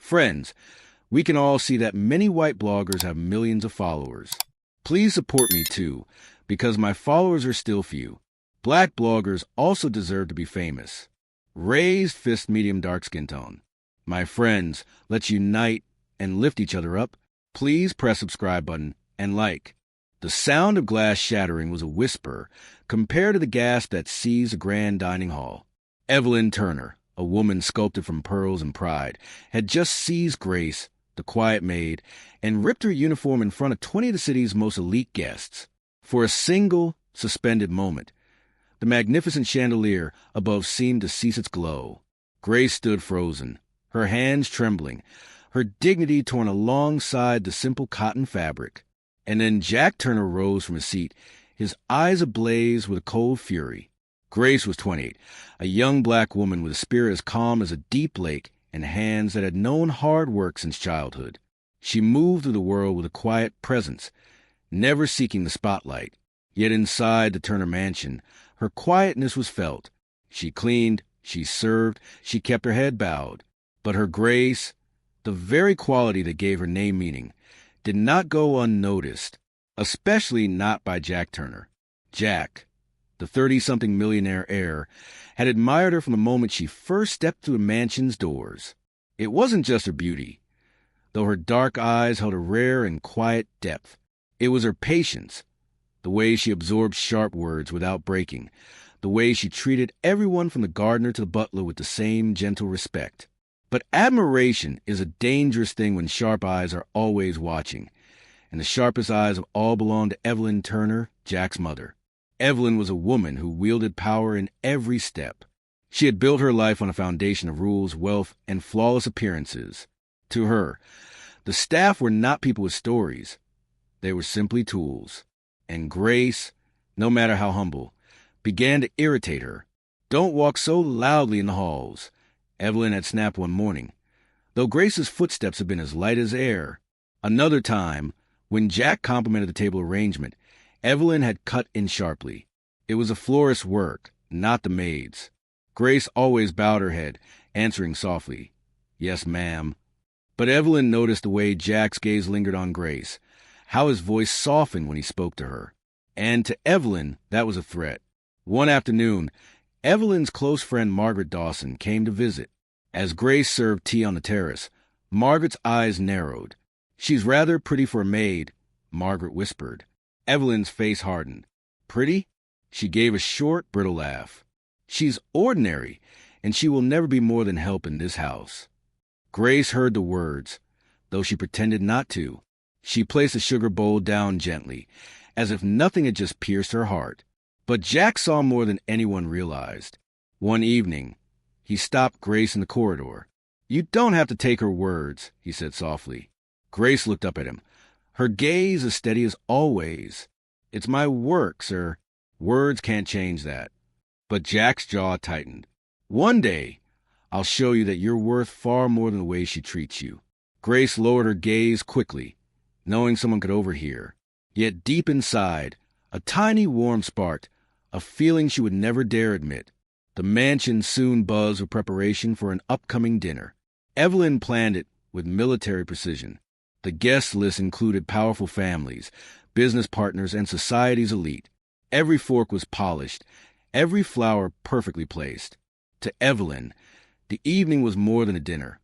Friends, we can all see that many white bloggers have millions of followers. Please support me too, because my followers are still few. Black bloggers also deserve to be famous. Raised fist medium dark skin tone. My friends, let's unite and lift each other up. Please press subscribe button and like. The sound of glass shattering was a whisper compared to the gasp that seized a grand dining hall. Evelyn Turner, a woman sculpted from pearls and pride, had just seized Grace, the quiet maid, and ripped her uniform in front of 20 of the city's most elite guests. For a single, suspended moment, the magnificent chandelier above seemed to cease its glow. Grace stood frozen, her hands trembling, her dignity torn alongside the simple cotton fabric. And then Jack Turner rose from his seat, his eyes ablaze with a cold fury. Grace was 28, a young black woman with a spirit as calm as a deep lake and hands that had known hard work since childhood. She moved through the world with a quiet presence, never seeking the spotlight. Yet inside the Turner mansion, her quietness was felt. She cleaned, she served, she kept her head bowed. But her grace, the very quality that gave her name meaning, did not go unnoticed, especially not by Jack Turner. Jack, the 30-something millionaire heir, had admired her from the moment she first stepped through the mansion's doors. It wasn't just her beauty, though her dark eyes held a rare and quiet depth. It was her patience, the way she absorbed sharp words without breaking, the way she treated everyone from the gardener to the butler with the same gentle respect. But admiration is a dangerous thing when sharp eyes are always watching, and the sharpest eyes of all belonged to Evelyn Turner, Jack's mother. Evelyn was a woman who wielded power in every step. She had built her life on a foundation of rules, wealth, and flawless appearances. To her, the staff were not people with stories. They were simply tools. And Grace, no matter how humble, began to irritate her. "Don't walk so loudly in the halls," Evelyn had snapped one morning, though Grace's footsteps had been as light as air. Another time, when Jack complimented the table arrangement, Evelyn had cut in sharply. It was a florist's work, not the maid's. Grace always bowed her head, answering softly, "Yes, ma'am." But Evelyn noticed the way Jack's gaze lingered on Grace, how his voice softened when he spoke to her. And to Evelyn, that was a threat. One afternoon, Evelyn's close friend Margaret Dawson came to visit. As Grace served tea on the terrace, Margaret's eyes narrowed. "She's rather pretty for a maid," Margaret whispered. Evelyn's face hardened. "Pretty?" She gave a short, brittle laugh. "She's ordinary, and she will never be more than help in this house." Grace heard the words, though she pretended not to. She placed the sugar bowl down gently, as if nothing had just pierced her heart. But Jack saw more than anyone realized. One evening, he stopped Grace in the corridor. "You don't have to take her words," he said softly. Grace looked up at him, her gaze as steady as always. "It's my work, sir. Words can't change that." But Jack's jaw tightened. "One day, I'll show you that you're worth far more than the way she treats you." Grace lowered her gaze quickly, knowing someone could overhear. Yet deep inside, a tiny warm sparked, a feeling she would never dare admit. The mansion soon buzzed with preparation for an upcoming dinner. Evelyn planned it with military precision. The guest list included powerful families, business partners, and society's elite. Every fork was polished, every flower perfectly placed. To Evelyn, the evening was more than a dinner.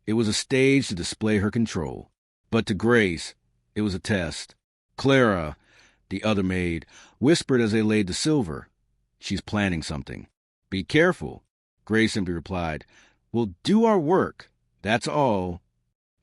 It was a stage to display her control. But to Grace, it was a test. Clara, the other maid, whispered as they laid the silver, "She's planning something." "Be careful," Grace simply replied. "We'll do our work, that's all."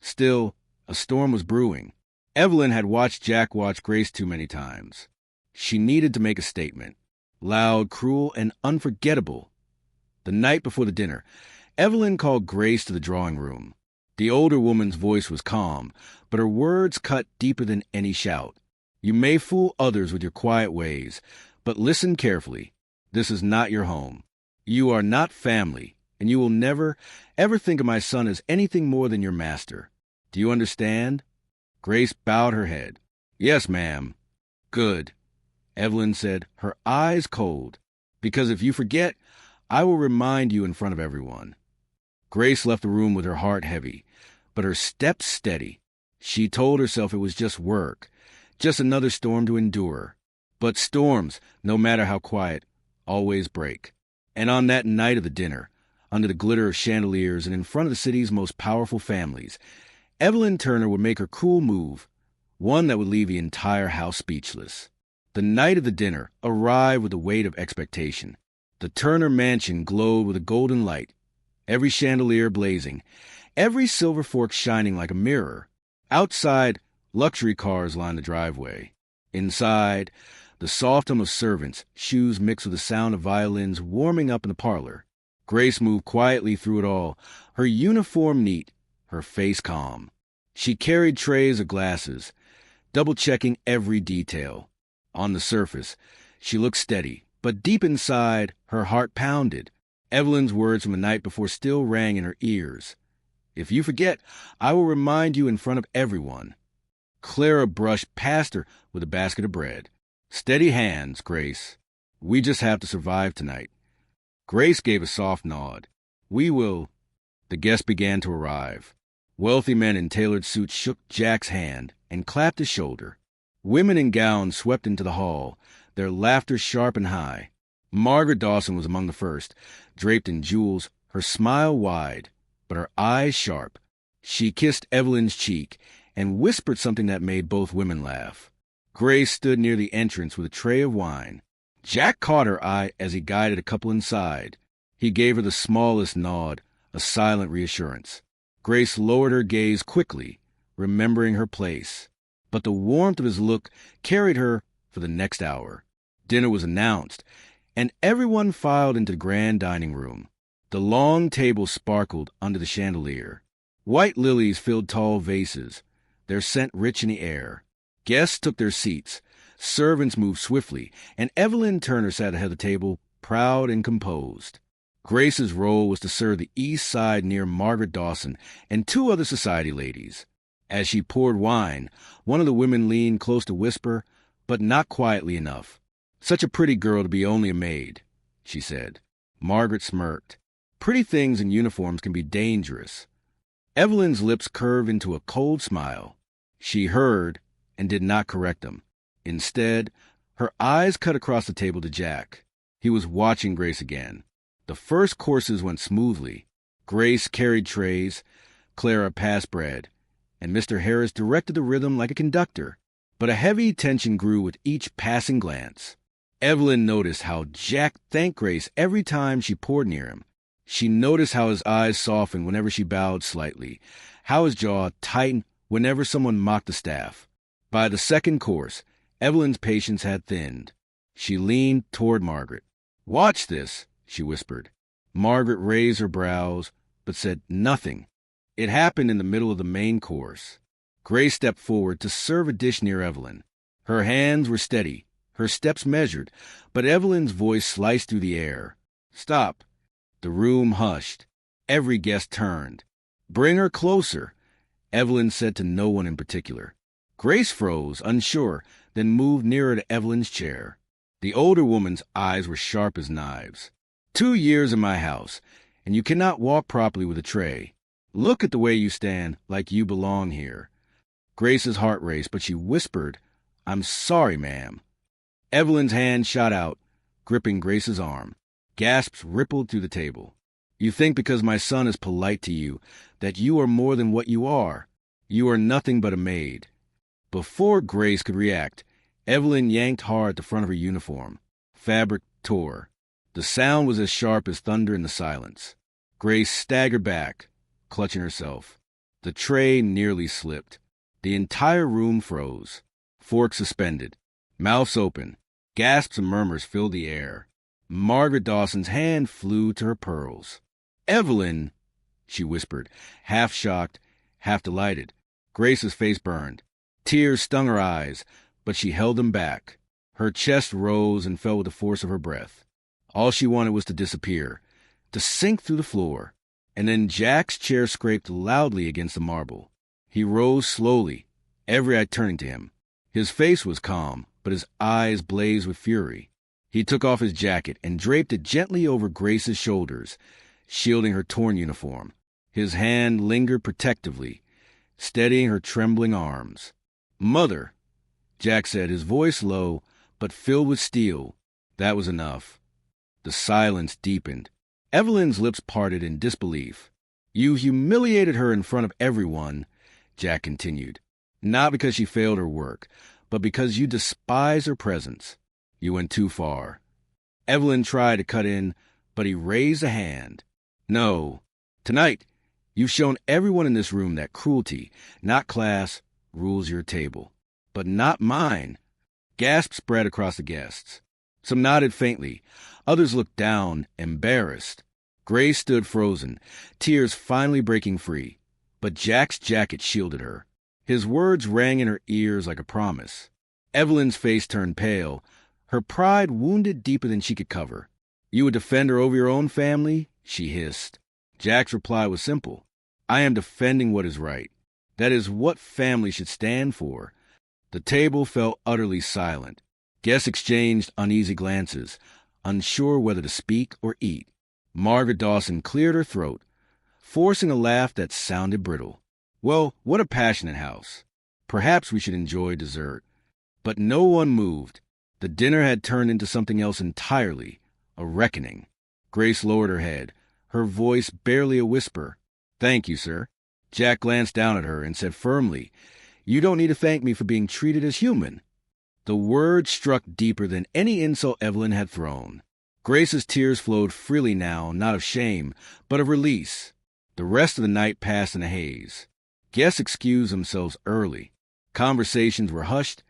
Still, a storm was brewing. Evelyn had watched Jack watch Grace too many times. She needed to make a statement. Loud, cruel, and unforgettable. The night before the dinner, Evelyn called Grace to the drawing room. The older woman's voice was calm, but her words cut deeper than any shout. "You may fool others with your quiet ways, but listen carefully. This is not your home. You are not family, and you will never, ever think of my son as anything more than your master. Do you understand?" Grace bowed her head. "Yes, ma'am." "Good," Evelyn said, her eyes cold. "Because if you forget, I will remind you in front of everyone." Grace left the room with her heart heavy, but her steps steady. She told herself it was just work, just another storm to endure. But storms, no matter how quiet, always break. And on that night of the dinner, under the glitter of chandeliers and in front of the city's most powerful families, Evelyn Turner would make her cruel move, one that would leave the entire house speechless. The night of the dinner arrived with the weight of expectation. The Turner mansion glowed with a golden light, every chandelier blazing, every silver fork shining like a mirror. Outside, luxury cars lined the driveway. Inside, the soft hum of servants, shoes mixed with the sound of violins warming up in the parlor. Grace moved quietly through it all, her uniform neat, her face calm. She carried trays of glasses, double-checking every detail. On the surface, she looked steady, but deep inside, her heart pounded. Evelyn's words from the night before still rang in her ears. "If you forget, I will remind you in front of everyone." Clara brushed past her with a basket of bread. "Steady hands, Grace. We just have to survive tonight." Grace gave a soft nod. "We will." The guests began to arrive. Wealthy men in tailored suits shook Jack's hand and clapped his shoulder. Women in gowns swept into the hall, their laughter sharp and high. Margaret Dawson was among the first, draped in jewels, her smile wide, but her eyes sharp. She kissed Evelyn's cheek and whispered something that made both women laugh. Grace stood near the entrance with a tray of wine. Jack caught her eye as he guided a couple inside. He gave her the smallest nod, a silent reassurance. Grace lowered her gaze quickly, remembering her place. But the warmth of his look carried her for the next hour. Dinner was announced, and everyone filed into the grand dining room. The long table sparkled under the chandelier. White lilies filled tall vases, their scent rich in the air. Guests took their seats, servants moved swiftly, and Evelyn Turner sat ahead of the table, proud and composed. Grace's role was to serve the east side near Margaret Dawson and two other society ladies. As she poured wine, one of the women leaned close to whisper, but not quietly enough. "Such a pretty girl to be only a maid," she said. Margaret smirked. "Pretty things in uniforms can be dangerous." Evelyn's lips curved into a cold smile. She heard and did not correct them. Instead, her eyes cut across the table to Jack. He was watching Grace again. The first courses went smoothly. Grace carried trays, Clara passed bread, and Mr. Harris directed the rhythm like a conductor. But a heavy tension grew with each passing glance. Evelyn noticed how Jack thanked Grace every time she poured near him. She noticed how his eyes softened whenever she bowed slightly, how his jaw tightened whenever someone mocked the staff. By the second course, Evelyn's patience had thinned. She leaned toward Margaret. "Watch this," she whispered. Margaret raised her brows, but said nothing. It happened in the middle of the main course. Grace stepped forward to serve a dish near Evelyn. Her hands were steady, her steps measured, but Evelyn's voice sliced through the air. "Stop." The room hushed. Every guest turned. "Bring her closer," Evelyn said to no one in particular. Grace froze, unsure, then moved nearer to Evelyn's chair. The older woman's eyes were sharp as knives. 2 years in my house, and you cannot walk properly with a tray. Look at the way you stand, like you belong here." Grace's heart raced, but she whispered, "I'm sorry, ma'am." Evelyn's hand shot out, gripping Grace's arm. Gasps rippled through the table. "You think because my son is polite to you, that you are more than what you are. You are nothing but a maid." Before Grace could react, Evelyn yanked hard at the front of her uniform. Fabric tore. The sound was as sharp as thunder in the silence. Grace staggered back, clutching herself. The tray nearly slipped. The entire room froze. Forks suspended. Mouths open. Gasps and murmurs filled the air. Margaret Dawson's hand flew to her pearls. "Evelyn," she whispered, half shocked, half delighted. Grace's face burned. Tears stung her eyes, but she held them back. Her chest rose and fell with the force of her breath. All she wanted was to disappear, to sink through the floor. And then Jack's chair scraped loudly against the marble. He rose slowly, every eye turning to him. His face was calm, but his eyes blazed with fury. He took off his jacket and draped it gently over Grace's shoulders, shielding her torn uniform. His hand lingered protectively, steadying her trembling arms. "Mother," Jack said, his voice low but filled with steel. That was enough. The silence deepened. Evelyn's lips parted in disbelief. "You humiliated her in front of everyone," Jack continued. "Not because she failed her work, but because you despise her presence. You went too far." Evelyn tried to cut in, but he raised a hand. "No. Tonight, you've shown everyone in this room that cruelty, not class, rules your table. But not mine." Gasps spread across the guests. Some nodded faintly. Others looked down, embarrassed. Grace stood frozen, tears finally breaking free. But Jack's jacket shielded her. His words rang in her ears like a promise. Evelyn's face turned pale, her pride wounded deeper than she could cover. "You would defend her over your own family?" she hissed. Jack's reply was simple. "I am defending what is right. That is what family should stand for." The table fell utterly silent. Guests exchanged uneasy glances, unsure whether to speak or eat. Margaret Dawson cleared her throat, forcing a laugh that sounded brittle. "Well, what a passionate house. Perhaps we should enjoy dessert." But no one moved. The dinner had turned into something else entirely, a reckoning. Grace lowered her head, her voice barely a whisper. "Thank you, sir." Jack glanced down at her and said firmly, "You don't need to thank me for being treated as human." The word struck deeper than any insult Evelyn had thrown. Grace's tears flowed freely now, not of shame, but of release. The rest of the night passed in a haze. Guests excused themselves early. Conversations were hushed,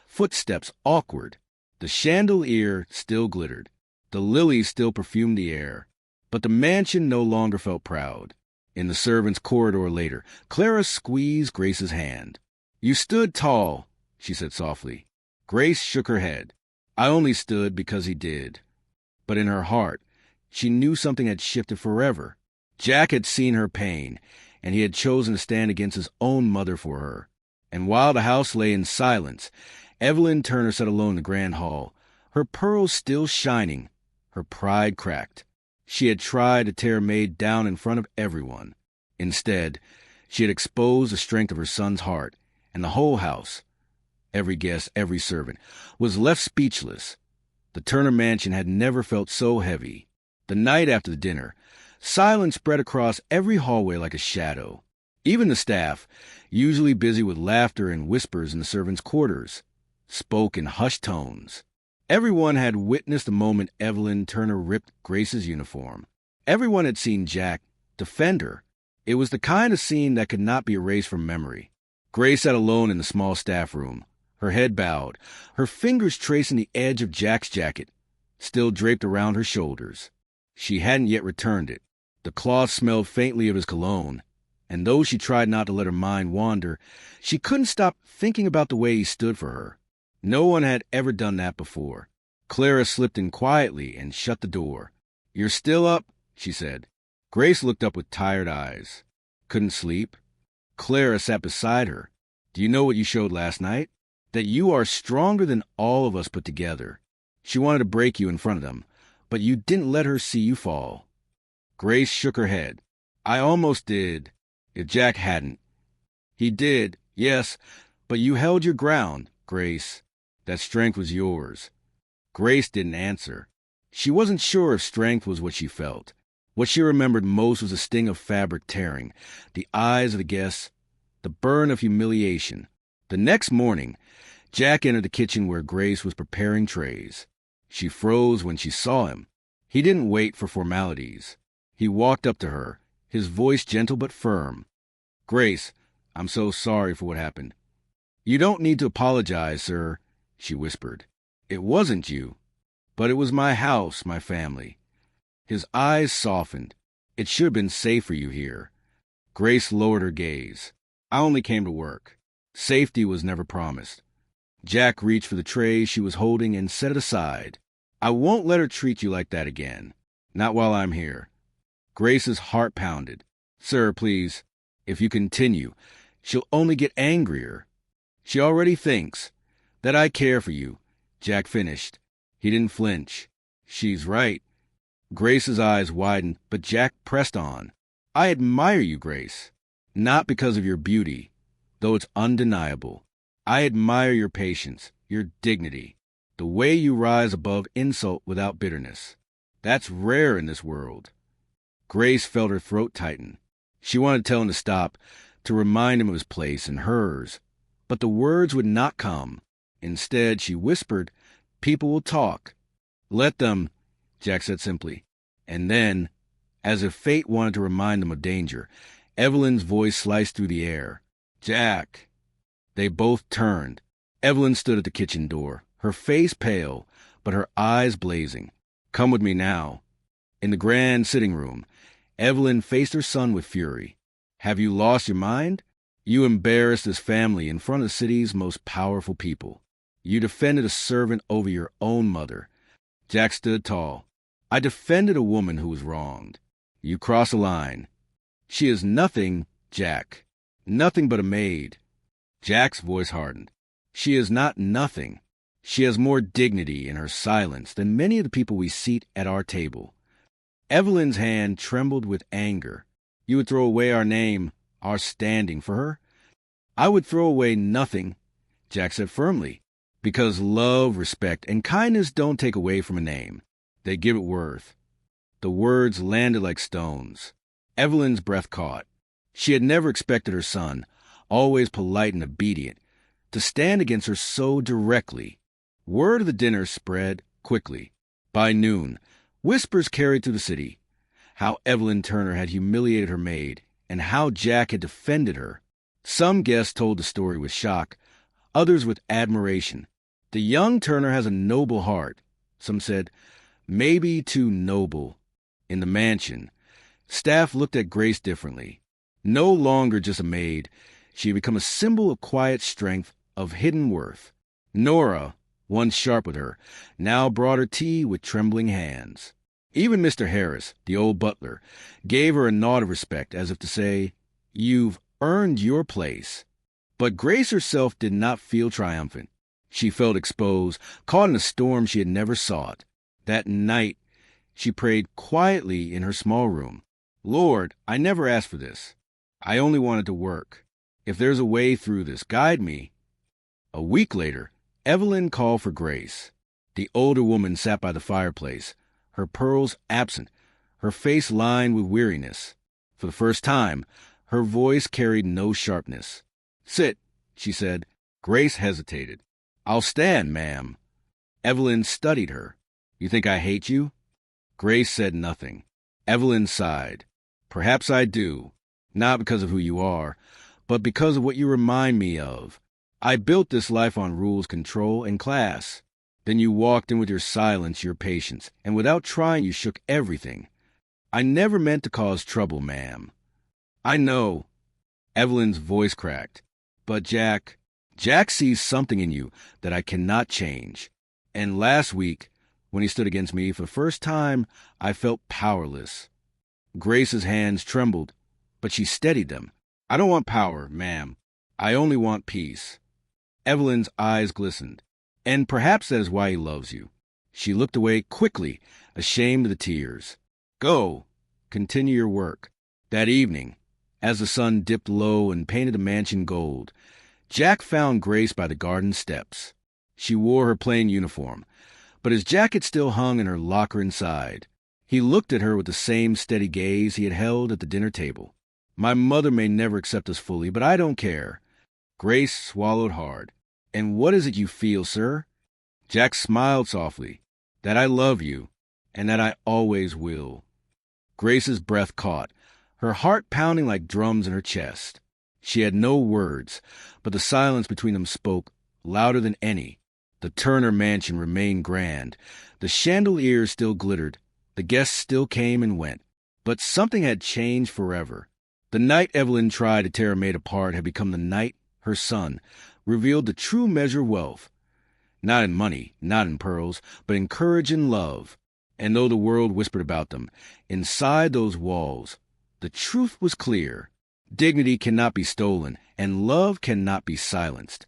footsteps awkward. The chandelier still glittered. The lilies still perfumed the air. But the mansion no longer felt proud. In the servants' corridor later, Clara squeezed Grace's hand. "You stood tall," she said softly. Grace shook her head. "I only stood because he did." But in her heart, she knew something had shifted forever. Jack had seen her pain, and he had chosen to stand against his own mother for her. And while the house lay in silence, Evelyn Turner sat alone in the grand hall, her pearls still shining, her pride cracked. She had tried to tear Maid down in front of everyone. Instead, she had exposed the strength of her son's heart, and the whole house, every guest, every servant, was left speechless. The Turner mansion had never felt so heavy. The night after the dinner, silence spread across every hallway like a shadow. Even the staff, usually busy with laughter and whispers in the servants' quarters, spoke in hushed tones. Everyone had witnessed the moment Evelyn Turner ripped Grace's uniform. Everyone had seen Jack defend her. It was the kind of scene that could not be erased from memory. Grace sat alone in the small staff room, her head bowed, her fingers tracing the edge of Jack's jacket, still draped around her shoulders. She hadn't yet returned it. The cloth smelled faintly of his cologne, and though she tried not to let her mind wander, she couldn't stop thinking about the way he stood for her. No one had ever done that before. Clara slipped in quietly and shut the door. "You're still up?" she said. Grace looked up with tired eyes. "Couldn't sleep?" Clara sat beside her. "Do you know what you showed last night? That you are stronger than all of us put together. She wanted to break you in front of them, but you didn't let her see you fall." Grace shook her head. "I almost did, if Jack hadn't." "He did, yes, but you held your ground, Grace. That strength was yours." Grace didn't answer. She wasn't sure if strength was what she felt. What she remembered most was the sting of fabric tearing, the eyes of the guests, the burn of humiliation. The next morning, Jack entered the kitchen where Grace was preparing trays. She froze when she saw him. He didn't wait for formalities. He walked up to her, his voice gentle but firm. "Grace, I'm so sorry for what happened." "You don't need to apologize, sir," she whispered. "It wasn't you, but it was my house, my family." His eyes softened. "It should have been safe for you here." Grace lowered her gaze. "I only came to work. Safety was never promised." Jack reached for the tray she was holding and set it aside. "I won't let her treat you like that again. Not while I'm here." Grace's heart pounded. "Sir, please. If you continue, she'll only get angrier." "She already thinks that I care for you," Jack finished. He didn't flinch. "She's right." Grace's eyes widened, but Jack pressed on. "I admire you, Grace. Not because of your beauty, though it's undeniable. I admire your patience, your dignity, the way you rise above insult without bitterness. That's rare in this world. Grace felt her throat tighten. She wanted to tell him to stop, to remind him of his place and hers, but the words would not come. Instead, she whispered, "People will talk." "Let them," Jack said simply. And then, as if fate wanted to remind them of danger, Evelyn's voice sliced through the air. "Jack." They both turned. Evelyn stood at the kitchen door, her face pale, but her eyes blazing. "Come with me now." In the grand sitting room, Evelyn faced her son with fury. "Have you lost your mind? You embarrassed this family in front of the city's most powerful people. You defended a servant over your own mother." Jack stood tall. "I defended a woman who was wronged. You cross a line. She is nothing, Jack. Nothing but a maid." Jack's voice hardened. "She is not nothing. She has more dignity in her silence than many of the people we seat at our table." Evelyn's hand trembled with anger. "You would throw away our name, our standing for her?" "I would throw away nothing," Jack said firmly, "because love, respect, and kindness don't take away from a name. They give it worth." The words landed like stones. Evelyn's breath caught. She had never expected her son, always polite and obedient, to stand against her so directly. Word of the dinner spread quickly. By noon, whispers carried through the city. How Evelyn Turner had humiliated her maid, and how Jack had defended her. Some guests told the story with shock, others with admiration. "The young Turner has a noble heart," some said, "maybe too noble." In the mansion, staff looked at Grace differently. No longer just a maid, she had become a symbol of quiet strength, of hidden worth. Nora, once sharp with her, now brought her tea with trembling hands. Even Mr. Harris, the old butler, gave her a nod of respect as if to say, "You've earned your place." But Grace herself did not feel triumphant. She felt exposed, caught in a storm she had never sought. That night, she prayed quietly in her small room. "Lord, I never asked for this. I only wanted to work. If there's a way through this, guide me." A week later, Evelyn called for Grace. The older woman sat by the fireplace, her pearls absent, her face lined with weariness. For the first time, her voice carried no sharpness. "Sit," she said. Grace hesitated. "I'll stand, ma'am." Evelyn studied her. "You think I hate you?" Grace said nothing. Evelyn sighed. "Perhaps I do, not because of who you are, but because of what you remind me of. I built this life on rules, control, and class. Then you walked in with your silence, your patience, and without trying you shook everything. I never meant to cause trouble, ma'am." "I know." Evelyn's voice cracked. "But Jack sees something in you that I cannot change. And last week, when he stood against me for the first time, I felt powerless." Grace's hands trembled, but she steadied them. "I don't want power, ma'am. I only want peace." Evelyn's eyes glistened. "And perhaps that is why he loves you." She looked away quickly, ashamed of the tears. "Go. Continue your work." That evening, as the sun dipped low and painted the mansion gold, Jack found Grace by the garden steps. She wore her plain uniform, but his jacket still hung in her locker inside. He looked at her with the same steady gaze he had held at the dinner table. "My mother may never accept us fully, but I don't care." Grace swallowed hard. "And what is it you feel, sir?" Jack smiled softly. "That I love you, and that I always will." Grace's breath caught, her heart pounding like drums in her chest. She had no words, but the silence between them spoke louder than any. The Turner mansion remained grand. The chandeliers still glittered. The guests still came and went. But something had changed forever. The night Evelyn tried to tear her maid apart had become the night her son revealed the true measure of wealth. Not in money, not in pearls, but in courage and love. And though the world whispered about them, inside those walls, the truth was clear. Dignity cannot be stolen, and love cannot be silenced.